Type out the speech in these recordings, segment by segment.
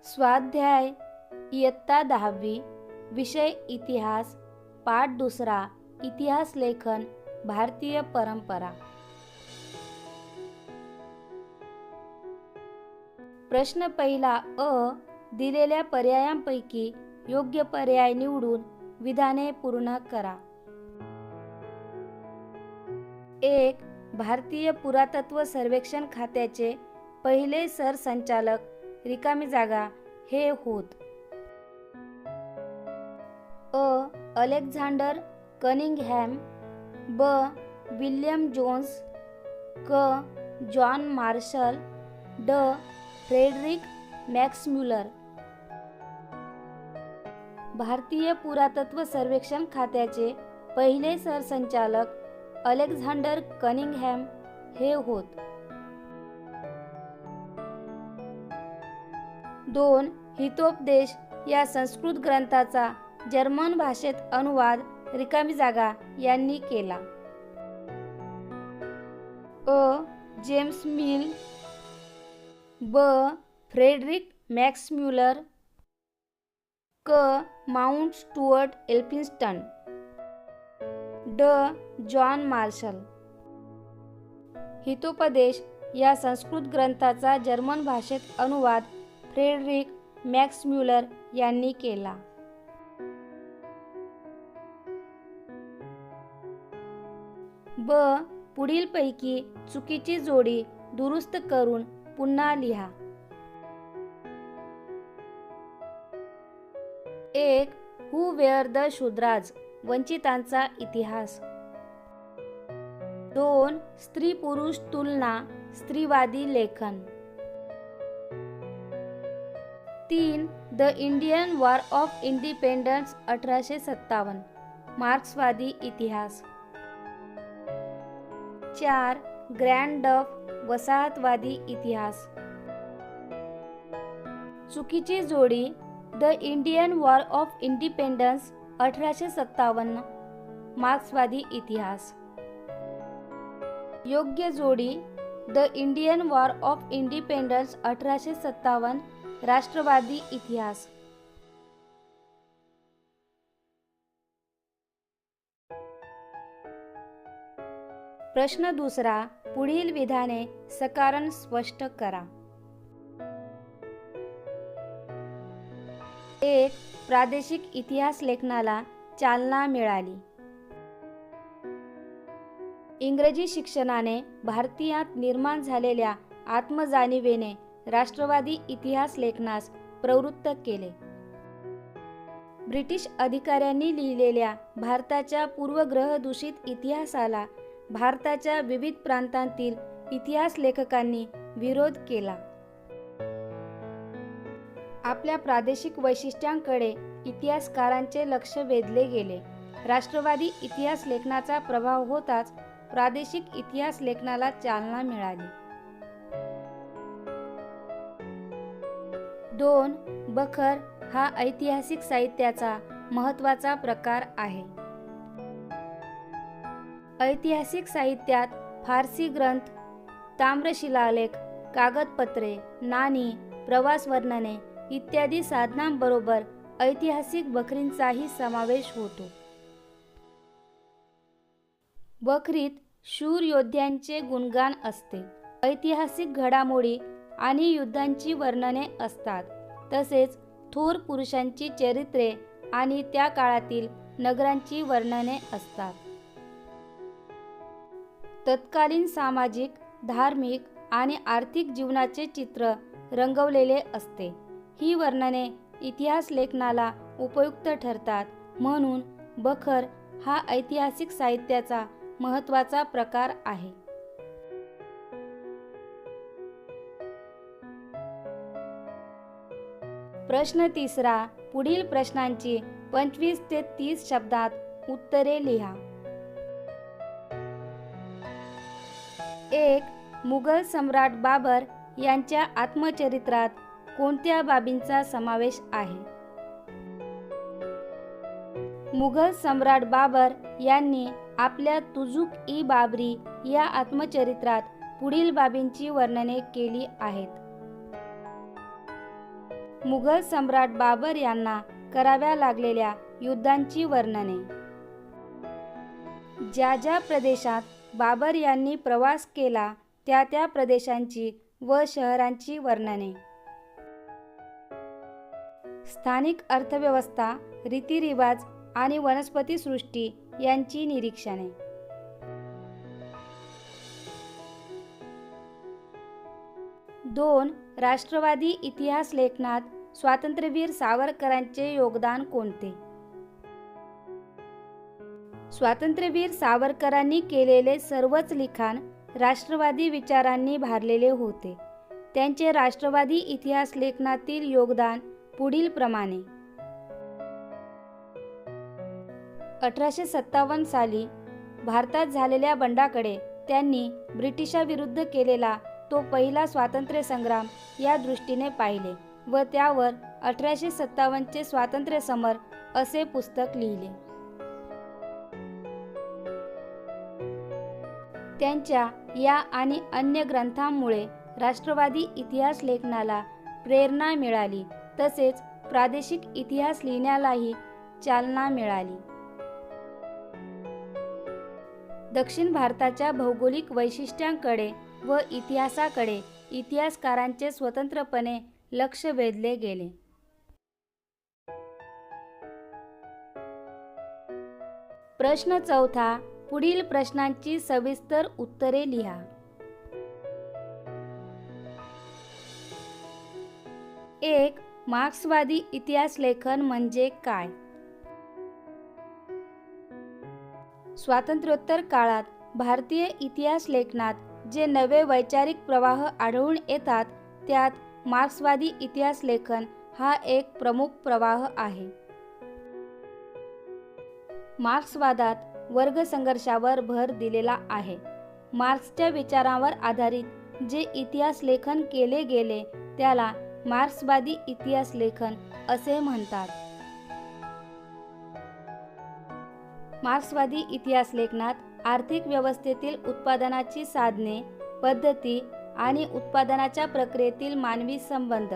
स्वाध्याय इयत्ता 10वी विषय इतिहास पाठ 2 इतिहास लेखन भारतीय परंपरा। प्रश्न पहिला अ दिलेल्या पर्यायांपैकी योग्य पर्याय निवडून विधाने पूर्ण करा। 1. भारतीय पुरातत्व सर्वेक्षण खात्याचे पहिले सरसंचालक रिकामी जागा हे होत. अ. अलेक्झांडर कनिंगहॅम, ब. विल्यम जोन्स, क. जॉन मार्शल, ड. Frederick Max Muller. भारतीय पुरातत्व सर्वेक्षण खात्याचे पहिले सरसंचालक अलेक्झांडर कनिंगहॅम हे होत. 2. हितोपदेश या संस्कृत ग्रंथाचा जर्मन भाषेत अनुवाद रिकामी जागा यांनी केला. अ. जेम्स मिल, ब. फ्रेडरिक मॅक्सम्युलर, क. माउंट स्टुअर्ट एल्फिन्स्टन, ड. John Marshall. हितोपदेश या संस्कृत ग्रंथाचा जर्मन भाषेत अनुवाद फ्रेडरिक मॅक्सम्युलर यांनी केला. ब. पुढीलपैकी चुकीची जोडी दुरुस्त करून पुन्हा लिहा. 1. हू वेअर द शूद्राज वंचितांचा इतिहास. 2. स्त्री पुरुष तुलना स्त्रीवादी लेखन. 3. The Indian war of independence 1857 मार्क्सवादी इतिहास. 4. ग्रँड डफ वसाहतवादी इतिहास. चुकीची जोडी the Indian war of independence 1857 मार्क्सवादी इतिहास. योग्य जोडी the Indian war of independence 1857 राष्ट्रवादी इतिहास. प्रश्न 2 पुढील विधाने सकारण स्पष्ट करा. 1. प्रादेशिक इतिहास लेखनाला चालना मिळाली. इंग्रजी शिक्षणाने भारतीयात निर्माण झालेल्या आत्मजाणीवेने राष्ट्रवादी इतिहास लेखनास प्रवृत्त केले. ब्रिटिश अधिकाऱ्यांनी लिहिलेल्या भारताच्या पूर्वग्रहदूषित इतिहासाला भारताच्या विविध प्रांतांतील इतिहास लेखकांनी विरोध केला. आपल्या प्रादेशिक वैशिष्ट्यांकडे इतिहासकारांचे लक्ष वेधले गेले. राष्ट्रवादी इतिहास लेखनाचा प्रभाव होताच प्रादेशिक इतिहास लेखनाला चालना मिळाली. 2. बखर हा ऐतिहासिक साहित्याचा महत्त्वाचा प्रकार आहे. ऐतिहासिक साहित्यात फारसी ग्रंथ, ताम्रशिलालेख, कागदपत्रे, नाणी, प्रवास वर्णने इत्यादी साधनांबरोबर ऐतिहासिक बखरींचाही समावेश होतो. बखरीत शूर योद्ध्यांचे गुणगान असते. ऐतिहासिक घडामोडी आणि युद्धांची वर्णने असतात. तसेच थोर पुरुषांची चरित्रे आणि त्या काळातील नगरांची वर्णने असतात. तत्कालीन सामाजिक, धार्मिक आणि आर्थिक जीवनाचे चित्र रंगवलेले असते. ही वर्णने इतिहास लेखनाला उपयुक्त ठरतात. म्हणून बखर हा ऐतिहासिक साहित्याचा महत्त्वाचा प्रकार आहे. प्रश्न 3 पुढील प्रश्नांची 25 ते 30 शब्दात उत्तरे लिहा. 1. मुघल सम्राट बाबर यांच्या आत्मचरित्रात कोणत्या बाबींचा समावेश आहे? मुघल सम्राट बाबर यांनी आपल्या तुझुक-ई-बाबरी या आत्मचरित्रात पुढील बाबींची वर्णने केली आहेत. मुघल सम्राट बाबर यांना कराव्या लागलेल्या युद्धांची वर्णने. ज्या ज्या प्रदेशात बाबर यांनी प्रवास केला त्या त्या प्रदेशांची व शहरांची वर्णने. स्थानिक अर्थव्यवस्था, रीतिरिवाज आणि वनस्पतीसृष्टी यांची निरीक्षणे. 2. राष्ट्रवादी इतिहास लेखनात स्वातंत्र्यवीर सावरकरांचे योगदान कोणते? स्वातंत्र्यवीर सावरकरांनी केलेले सर्वच लिखाण राष्ट्रवादी विचारांनी भारलेले होते. त्यांचे राष्ट्रवादी इतिहास लेखनातील योगदान पुढील प्रमाणे. 1857 साली भारतात झालेल्या बंडाकडे त्यांनी ब्रिटिशाविरुद्ध केलेला तो पहिला स्वातंत्र्य संग्राम या दृष्टीने पाहिले व त्यावर 1857चे स्वातंत्र्य समर असे पुस्तक लिहिले. त्यांच्या या आणि अन्य ग्रंथांमुळे राष्ट्रवादी इतिहास लेखनाला प्रेरणा मिळाली तसेच प्रादेशिक इतिहास लिहिण्यालाही चालना मिळाली. दक्षिण भारताच्या भौगोलिक वैशिष्ट्यांकडे व इतिहासाकडे इतिहासकारांचे स्वतंत्रपणे लक्ष वेधले गेले. प्रश्न 4. पुढील प्रश्नांची सविस्तर उत्तरे लिहा. 1. मार्क्सवादी इतिहास लेखन म्हणजे काय? स्वातंत्र्योत्तर काळात भारतीय इतिहास लेखनात जे नवे वैचारिक प्रवाह आढळून येतात त्यात मार्क्सवादी इतिहास लेखन हा एक प्रमुख प्रवाह आहे. मार्क्सवादात वर्ग संघर्षावर भर दिलेला आहे. मार्क्सच्या विचारांवर आधारित जे इतिहास लेखन केले गेले त्याला मार्क्सवादी इतिहास लेखन असे म्हणतात. मार्क्सवादी इतिहास लेखनात आर्थिक व्यवस्थेतील उत्पादनाची साधने, पद्धती आणि उत्पादनाच्या प्रक्रियेतील मानवी संबंध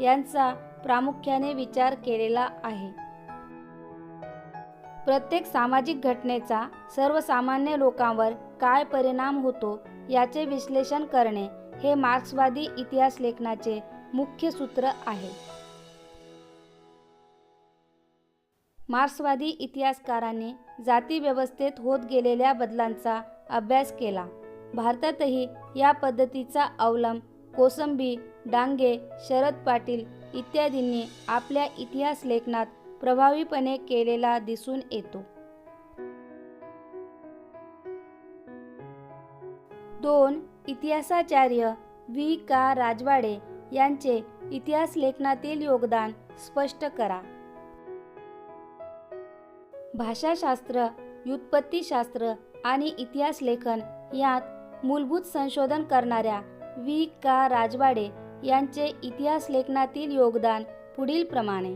यांचा प्रामुख्याने विचार केलेला आहे. प्रत्येक सामाजिक घटनेचा सर्वसामान्य लोकांवर काय परिणाम होतो याचे विश्लेषण करणे हे मार्क्सवादी इतिहास लेखनाचे मुख्य सूत्र आहे. मार्क्सवादी इतिहासकारांनी जाती व्यवस्थेत होत गेलेल्या बदलांचा अभ्यास केला. भारतातही या पद्धतीचा अवलंब कोसंबी, डांगे, शरद पाटील इत्यादींनी आपल्या इतिहास लेखनात प्रभावीपणे केलेला दिसून येतो. 2. इतिहासाचार्य V. का. राजवाडे यांचे इतिहास लेखनातील योगदान स्पष्ट करा. भाषाशास्त्र, व्युत्पत्तीशास्त्र आणि इतिहास लेखन यात मूलभूत संशोधन करणाऱ्या V. का. राजवाडे यांचे इतिहास लेखनातील योगदान पुढील प्रमाणे.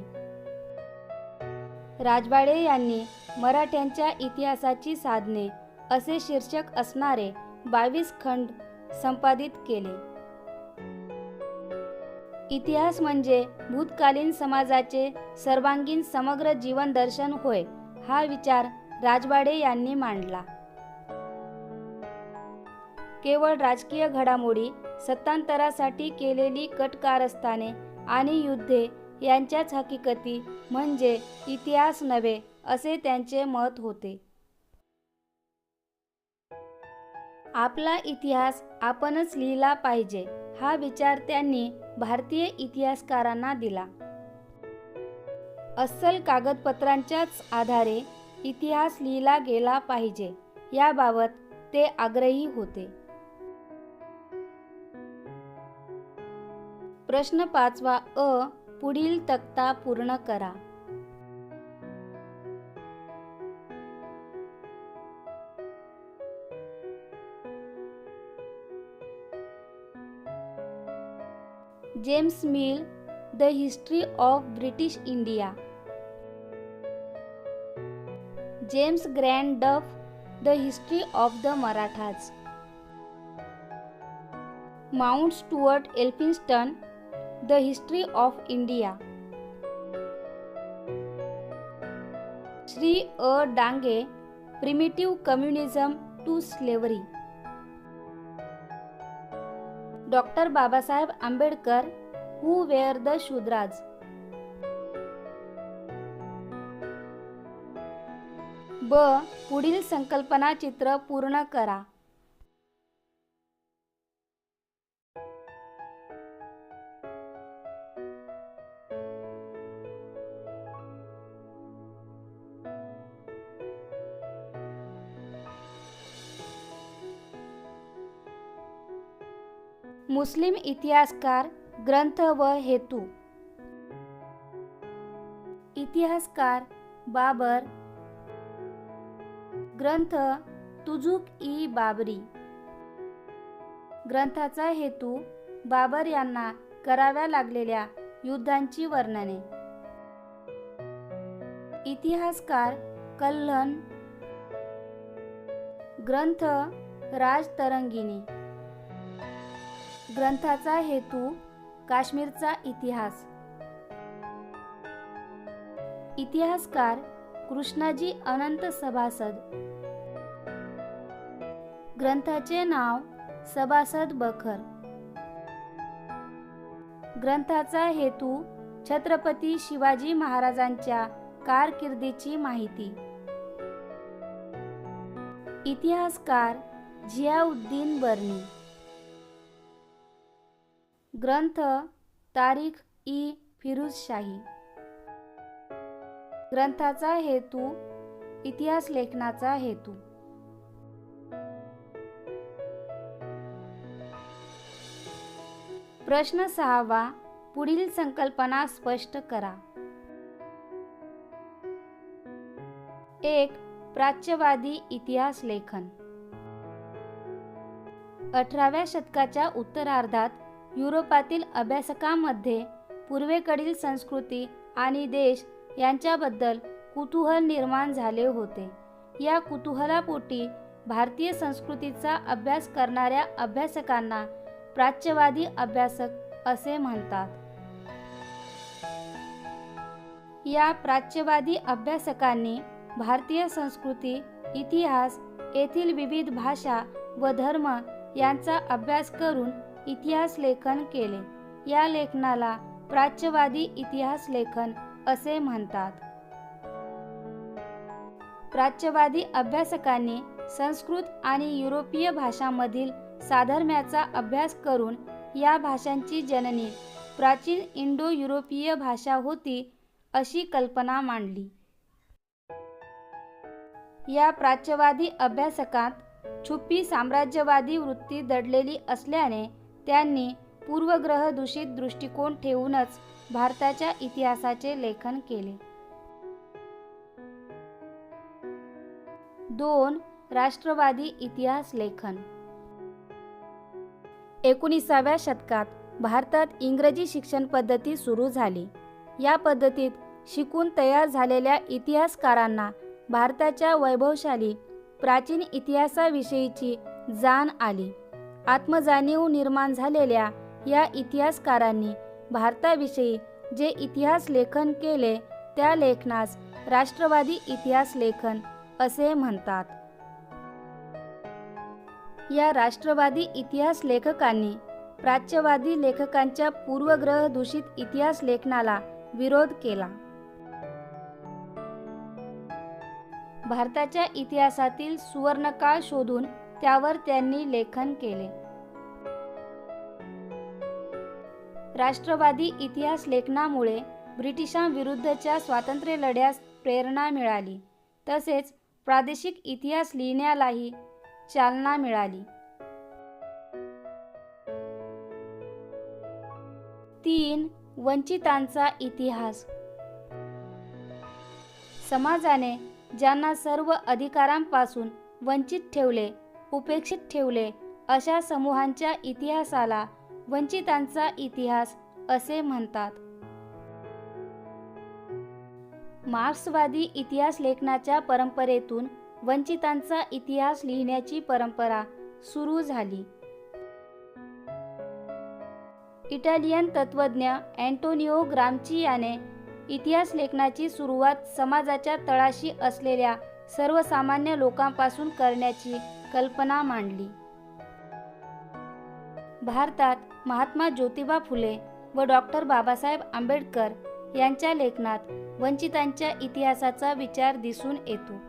राजवाडे यांनी मराठ्यांच्या इतिहासाची साधने असे शीर्षक असणारे 22 खंड संपादित केले. इतिहास म्हणजे भूतकालीन समाजाचे सर्वांगीण समग्र जीवन दर्शन होय हा विचार राजवाडे यांनी मांडला. केवळ राजकीय घडामोडी, सत्तांतरासाठी केलेली कटकारस्थाने आणि युद्धे यांच्याच हकीकती म्हणजे इतिहास नव्हे असे त्यांचे मत होते. आपला इतिहास आपणच लिहिला पाहिजे हा विचार त्यांनी भारतीय इतिहासकारांना दिला. अस्सल कागदपत्रांच्याच आधारे इतिहास लिहिला गेला पाहिजे याबाबत ते आग्रही होते. प्रश्न 5 अ. पुढील तक्ता पूर्ण करा. James Mill, the history of British India. James Grant Duff, the history of the Marathas. Mount Stuart Elphinstone, the history of India. Shri अ. Dange, primitive communism to slavery. Doctor Babasaheb Ambedkar, who were the Shudras. ब. पुढील संकल्पना चित्र पूर्ण करा. मुस्लिम इतिहासकार, ग्रंथ व हेतू. इतिहासकार बाबर. ग्रंथ तुझुक-ई-बाबरी. ग्रंथाचा हेतू बाबर यांना कराव्या लागलेल्या युद्धांची वर्णने. इतिहासकार कल्हण. ग्रंथ राजतरंगिणी. ग्रंथाचा हेतू काश्मीरचा इतिहास. इतिहासकार कृष्णाजी अनंत सभासद. ग्रंथाचे नाव सभासद बखर. ग्रंथाचा हेतू छत्रपती शिवाजी महाराजांच्या कारकिर्दीची माहिती. इतिहासकार झियाउद्दीन बर्नी. ग्रंथ तारीख-ई-फिरोजशाही. ग्रंथाचा हेतू इतिहास लेखनाचा हेतू. प्रश्न 6वा. पुढील संकल्पना स्पष्ट करा. 1. प्राच्यवादी इतिहास लेखन. 18व्या शतकाच्या उत्तरार्धात युरोपातील अभ्यासकांमध्ये पूर्वेकडील संस्कृती आणि देश यांच्याबद्दल कुतूहल निर्माण झाले होते. या कुतूहलापोटी भारतीय संस्कृतीचा अभ्यास करणाऱ्या अभ्यासकांना प्राच्यवादी अभ्यासक असे म्हणतात. या प्राच्यवादी अभ्यासकांनी भारतीय संस्कृती, इतिहास, येथील विविध भाषा व धर्म यांचा अभ्यास करून इतिहास लेखन केले. या लेखनाला प्राच्यवादी इतिहास लेखन असे म्हणतात. प्राच्यवादी अभ्यासकांनी संस्कृत आणि युरोपीय भाषांमधील साधर्म्याचा अभ्यास करून या भाषांची जननी प्राचीन इंडो युरोपीय भाषा होती अशी कल्पना मांडली. या प्राच्यवादी अभ्यासकांत छुपी साम्राज्यवादी वृत्ती दडलेली असल्याने त्यांनी पूर्वग्रह दूषित दृष्टिकोन ठेवूनच भारताच्या इतिहासाचे लेखन केले. 2. राष्ट्रवादी इतिहास लेखन. 19व्या शतकात भारतात इंग्रजी शिक्षण पद्धती सुरू झाली. या पद्धतीत शिकून तयार झालेल्या इतिहासकारांना भारताच्या वैभवशाली प्राचीन इतिहासाविषयीची जाण आली. आत्मजाणीव निर्माण झालेल्या या इतिहासकारांनी भारताविषयी जे इतिहास लेखन केले त्या लेखनास राष्ट्रवादी इतिहास लेखन असे म्हणतात. या राष्ट्रवादी इतिहास लेखकांनी प्राच्यवादी लेखकांच्या पूर्वग्रह दूषित इतिहास लेखनाला विरोध केला. भारताच्या इतिहासातील सुवर्णकाळ शोधून त्यावर त्यांनी लेखन केले. राष्ट्रवादी इतिहास लेखनामुळे ब्रिटिशांविरुद्धच्या स्वातंत्र्य लढ्यास प्रेरणा मिळाली, तसेच प्रादेशिक इतिहास लिहिण्यालाही चालना मिळाली. 3. वंचितांचा इतिहास. समाजाने ज्यांना सर्व अधिकारांपासून वंचित ठेवले, उपेक्षित ठेवले अशा समूहांच्या इतिहासाला वंचितांचा इतिहास असे म्हणतात. मार्क्सवादी इतिहास लेखनाच्या परंपरेतून वंचितांचा इतिहास लिहिण्याची परंपरा सुरू झाली. इटालियन तत्त्वज्ञ अँटोनिओ ग्रामची याने इतिहास लेखनाची सुरुवात समाजाच्या तळाशी असलेल्या सर्वसामान्य लोकांपासून करण्याची कल्पना मांडली. भारतात महात्मा ज्योतिबा फुले व डॉक्टर बाबासाहेब आंबेडकर यांच्या लेखनात वंचितांच्या इतिहासाचा विचार दिसून येतो.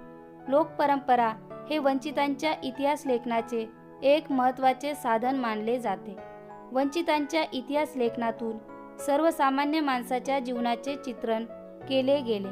लोकपरंपरा हे वंचितांच्या इतिहास लेखनाचे एक महत्त्वाचे साधन मानले जाते. वंचितांच्या इतिहास लेखनातून सर्वसामान्य माणसाच्या जीवनाचे चित्रण केले गेले.